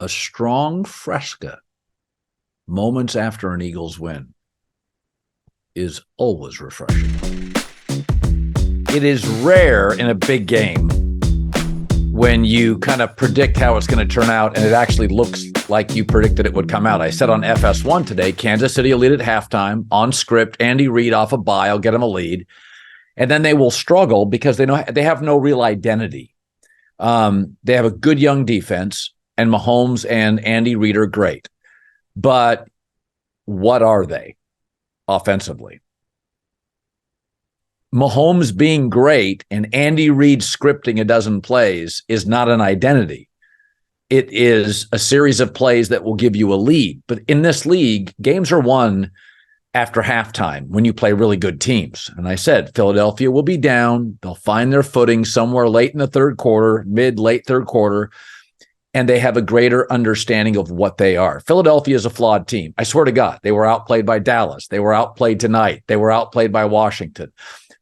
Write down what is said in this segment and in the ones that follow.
A strong Fresca moments after an Eagles win is always refreshing. It is rare in a big game when you kind of predict how it's going to turn out and it actually looks like you predicted it would come out. I said on FS1 today, Kansas City will lead at halftime on script. Andy Reid off a bye will get them a lead. And then they will struggle because they have no real identity. They have a good young defense, and Mahomes and Andy Reid are great. But what are they offensively? Mahomes being great and Andy Reid scripting a dozen plays is not an identity. It is a series of plays that will give you a lead. But in this league, games are won after halftime when you play really good teams. And I said, Philadelphia will be down. They'll find their footing somewhere late in the third quarter, late third quarter, and they have a greater understanding of what they are. Philadelphia is a flawed team. I swear to God, they were outplayed by Dallas. They were outplayed tonight. They were outplayed by Washington.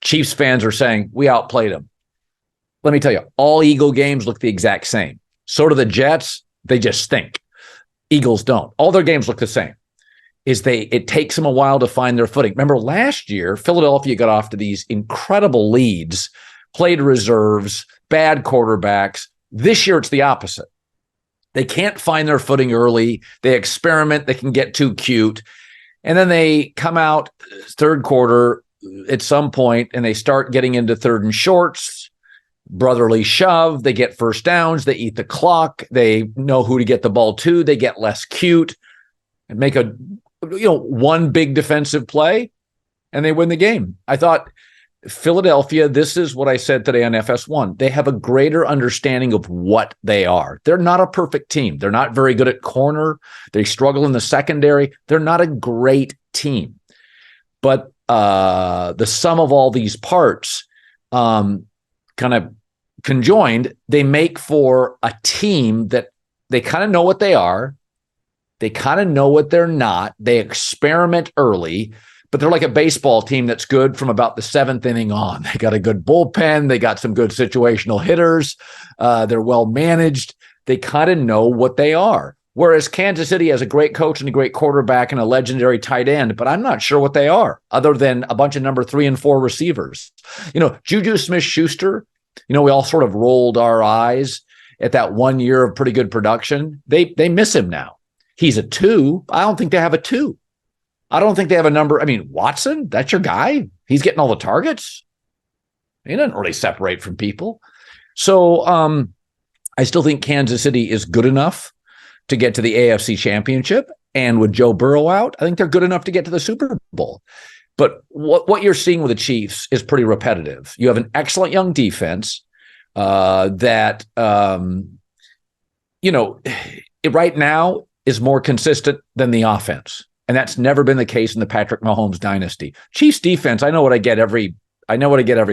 Chiefs fans are saying, we outplayed them. Let me tell you, all Eagle games look the exact same. So do the Jets. They just stink. Eagles don't. All their games look the same. It takes them a while to find their footing. Remember last year, Philadelphia got off to these incredible leads, played reserves, bad quarterbacks. This year, it's the opposite. They can't find their footing early. They experiment. They can get too cute. And then they come out third quarter at some point and they start getting into third and shorts, brotherly shove. They get first downs. They eat the clock. They know who to get the ball to. They get less cute and make one big defensive play and they win the game. I thought Philadelphia, this is what I said today on FS1. They have a greater understanding of what they are. They're not a perfect team. They're not very good at corner. They struggle in the secondary. They're not a great team. But the sum of all these parts kind of conjoined, they make for a team that they kind of know what they are. They kind of know what they're not. They experiment early, but they're like a baseball team that's good from about the seventh inning on. They got a good bullpen. They got some good situational hitters. They're well managed. They kind of know what they are. Whereas Kansas City has a great coach and a great quarterback and a legendary tight end, but I'm not sure what they are other than a bunch of number 3 and 4 receivers. Juju Smith-Schuster, we all sort of rolled our eyes at that 1 year of pretty good production. They miss him now. He's a 2. I don't think they have a 2. I don't think they have a number. I mean, Watson, that's your guy. He's getting all the targets. He doesn't really separate from people. So I still think Kansas City is good enough to get to the AFC Championship. And with Joe Burrow out, I think they're good enough to get to the Super Bowl. But what you're seeing with the Chiefs is pretty repetitive. You have an excellent young defense that, right now is more consistent than the offense. And that's never been the case in the Patrick Mahomes dynasty. Chiefs defense, I know what I get every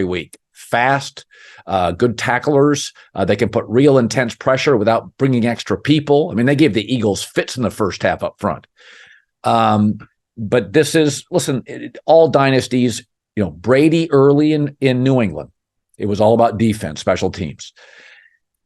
week. Fast, good tacklers. They can put real intense pressure without bringing extra people. I mean, they gave the Eagles fits in the first half up front. But this is, all dynasties, Brady early in New England, it was all about defense, special teams.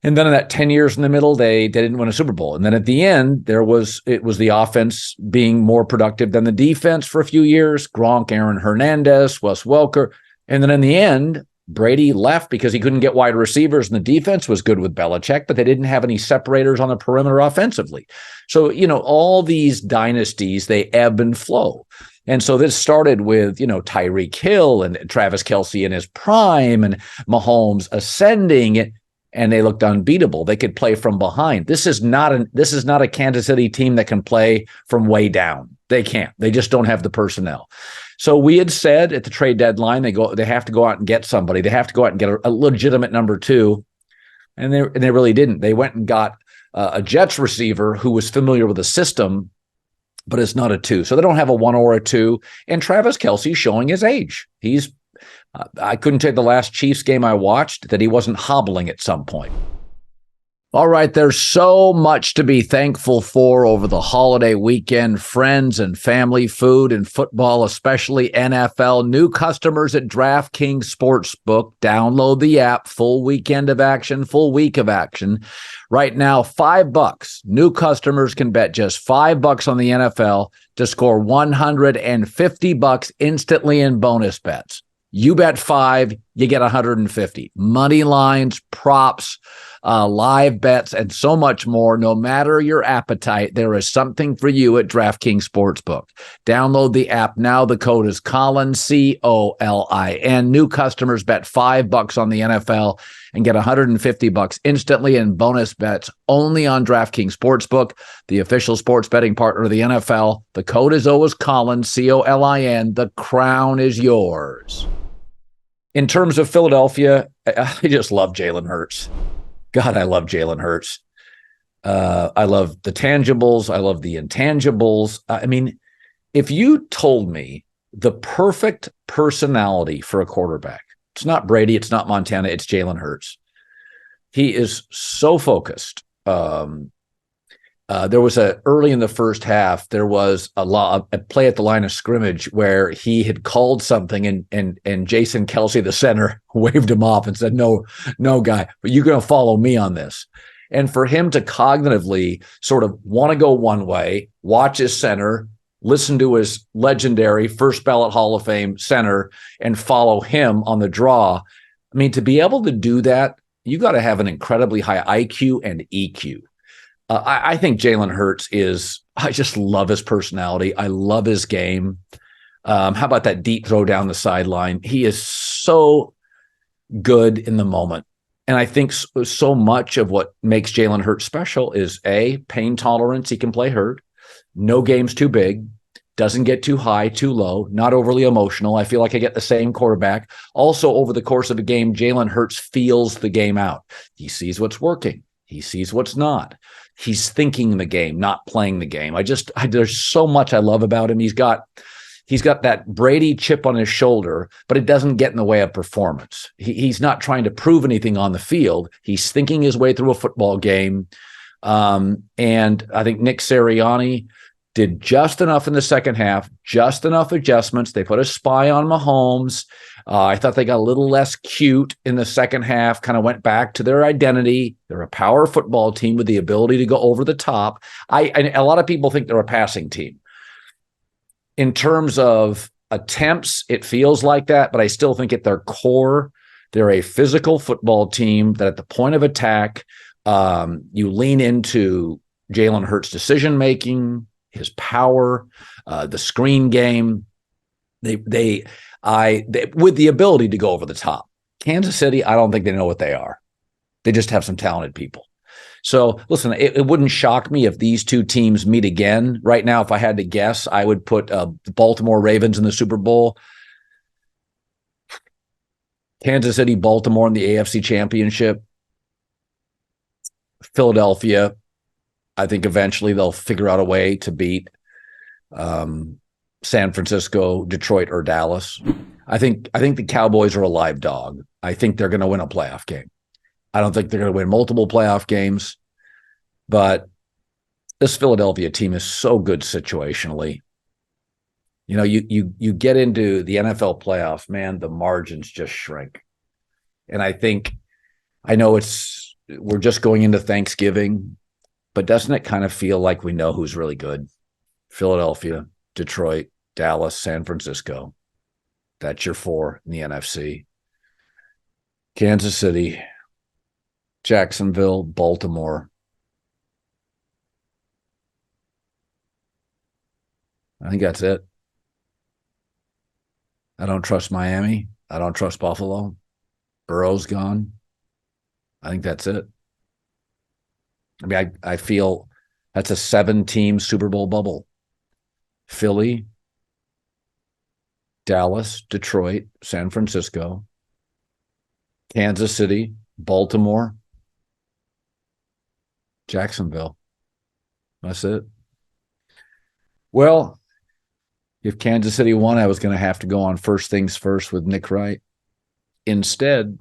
And then in that 10 years in the middle, they didn't win a Super Bowl. And then at the end, it was the offense being more productive than the defense for a few years. Gronk, Aaron Hernandez, Wes Welker. And then in the end, Brady left because he couldn't get wide receivers and the defense was good with Belichick, but they didn't have any separators on the perimeter offensively. So, all these dynasties, they ebb and flow. And so this started with, Tyreek Hill and Travis Kelce in his prime and Mahomes ascending, and they looked unbeatable. They could play from behind. This is not a Kansas City team that can play from way down. They can't. They just don't have the personnel. So we had said at the trade deadline, they have to go out and get somebody. They have to go out and get a legitimate number 2. And they really didn't. They went and got a Jets receiver who was familiar with the system, but it's not a 2. So they don't have a 1 or a 2. And Travis Kelce showing his age. I couldn't tell you the last Chiefs game I watched that he wasn't hobbling at some point. All right, there's so much to be thankful for over the holiday weekend. Friends and family, food and football, especially NFL. New customers at DraftKings Sportsbook. Download the app. Full weekend of action, full week of action. Right now, $5. New customers can bet just $5 on the NFL to score $150 instantly in bonus bets. You bet 5, you get 150. Money lines, props, live bets, and so much more. No matter your appetite, there is something for you at DraftKings Sportsbook. Download the app now. The code is Colin, Colin. New customers bet $5 on the NFL and get $150 instantly in bonus bets only on DraftKings Sportsbook, the official sports betting partner of the NFL. The code is always Colin, Colin. The crown is yours. In terms of Philadelphia, I just love Jalen Hurts. God, I love Jalen Hurts. I love the tangibles. I love the intangibles. I mean, if you told me the perfect personality for a quarterback, it's not Brady, it's not Montana, it's Jalen Hurts. He is so focused. There was early in the first half, there was a play at the line of scrimmage where he had called something and Jason Kelce, the center, waved him off and said, no, guy, but you're going to follow me on this. And for him to cognitively sort of want to go one way, watch his center, listen to his legendary first ballot Hall of Fame center and follow him on the draw. I mean, to be able to do that, you got to have an incredibly high IQ and EQ. I think Jalen Hurts I just love his personality. I love his game. How about that deep throw down the sideline? He is so good in the moment. And I think so much of what makes Jalen Hurts special is pain tolerance. He can play hurt. No game's too big. Doesn't get too high, too low. Not overly emotional. I feel like I get the same quarterback. Also, over the course of a game, Jalen Hurts feels the game out. He sees what's working. He sees what's not. He's thinking the game, not playing the game. There's so much I love about him. He's got that Brady chip on his shoulder, but it doesn't get in the way of performance. He's not trying to prove anything on the field. He's thinking his way through a football game. And I think Nick Sirianni did just enough in the second half, just enough adjustments. They put a spy on Mahomes. I thought they got a little less cute in the second half, kind of went back to their identity. They're a power football team with the ability to go over the top. And a lot of people think they're a passing team. In terms of attempts, it feels like that, but I still think at their core, they're a physical football team that at the point of attack, you lean into Jalen Hurts' decision-making, his power, the screen game. They with the ability to go over the top. Kansas City, I don't think they know what they are. They just have some talented people. So listen, it wouldn't shock me if these two teams meet again. Right now, if I had to guess, I would put the Baltimore Ravens in the Super Bowl. Kansas City, Baltimore in the AFC Championship. Philadelphia, I think eventually they'll figure out a way to beat San Francisco, Detroit, or Dallas. I think the Cowboys are a live dog. I think they're going to win a playoff game. I don't think they're going to win multiple playoff games, but this Philadelphia team is so good situationally. You know, you get into the NFL playoffs, man, the margins just shrink. And I know we're just going into Thanksgiving, but doesn't it kind of feel like we know who's really good? Philadelphia, Detroit, Dallas, San Francisco. That's your 4 in the NFC. Kansas City, Jacksonville, Baltimore. I think that's it. I don't trust Miami. I don't trust Buffalo. Burrow's gone. I think that's it. I mean, I feel that's a 7-team Super Bowl bubble. Philly, Dallas, Detroit, San Francisco, Kansas City, Baltimore, Jacksonville. That's it. Well, if Kansas City won, I was going to have to go on First Things First with Nick Wright. Instead,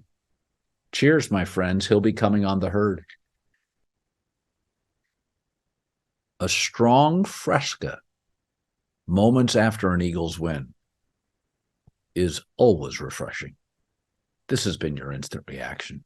cheers, my friends. He'll be coming on the herd. A strong Fresca moments after an Eagles win is always refreshing. This has been your instant reaction.